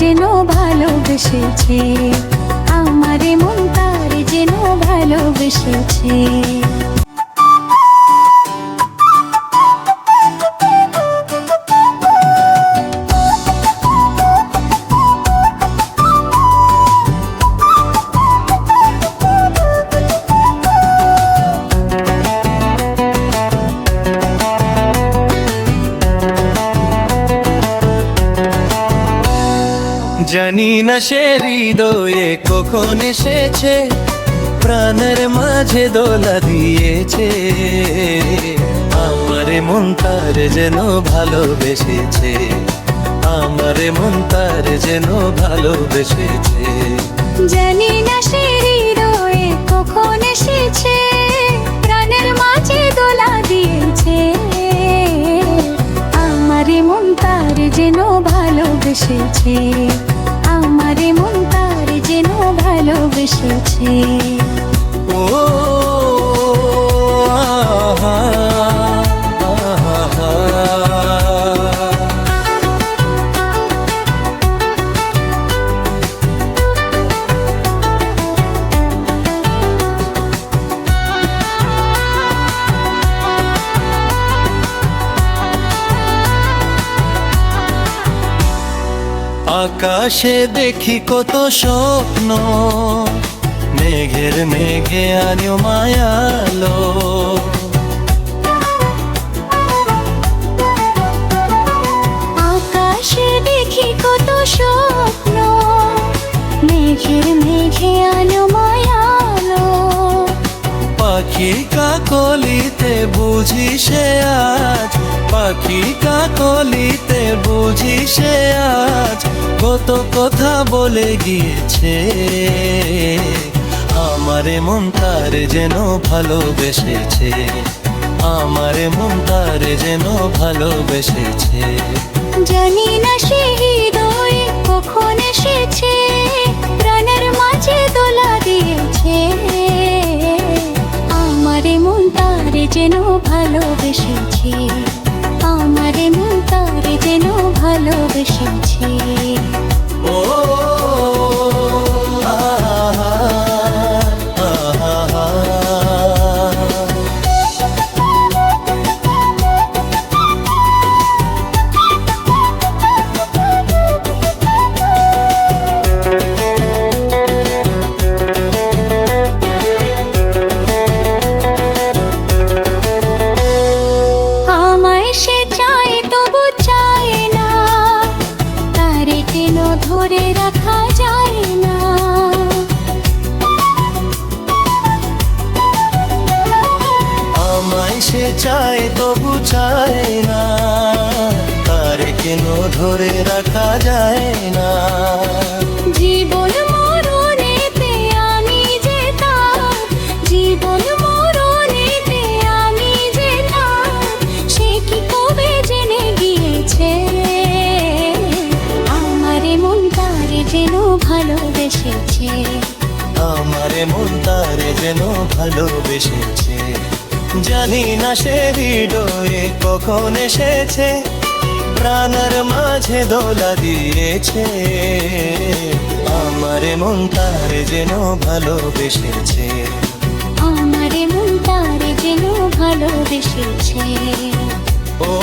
যেন ভালোবেসেছে, আমারে মন তার যেন ভালোবেসেছে। জানি না সে হৃদয়ে কখন এসেছে, প্রাণের মাঝে দোলা দিয়েছে, আমারে মন তার যেন ভালোবেসেছে, আমারে মন তার যেন ভালোবেসেছে। জানি না সে হৃদয়ে কখন এসেছে, প্রাণের মাঝে দোলা দিয়েছে, আমারে মন তার যেন ভালোবেসেছে, আমারে মন তার যেন ভালোবেসেছে। ও আহা, আহা, আকাশে দেখি কত স্বপ্ন, মেঘের মেঘে আনিও মায়ালো, আকাশে দেখি কত স্বপ্ন, মেঘের মেঘে আলো মায়ালো, পাখি কাকলিতে বুঝি সে আজ, পাখি কাকলিতে বুঝি সে আজ কত কথা বলে গিয়েছে, আমারে মন তার যেন ভালোবেসেছে, আমারে মন তার যেন ভালোবেসেছে। জানি না সে হৃদয়ে কখন এসেছে, প্রাণের মাঝে দোলা দিয়েছে, আমারে মন তার যেন ভালোবেসেছে, আমারে মন তার যেন ভালোবেসেছে। ও আহা, আহা, আমায় সে চায় তবু চায় না, তারে কেন ধরে রাখা যায় না, আমায় সে চায় তবু চায় না, তারে কেন ধরে রাখা যায় না। জীবন মরণেতে আমি যে তার, জীবন মরণেতে আমি যে তার, সে কি কবে জেনে গিয়েছে, আমারে মন তারে যেন ভালোবেসেছে, আমারে মন তারে যেন ভালোবেসেছে। জানি না সে হৃদয়ে কখন এসেছে, প্রাণের মাঝে দোলা দিয়েছে, আমারে মন তারে যেন ভালোবেসেছে, আমারে মন তারে যেন ভালোবেসেছে। ও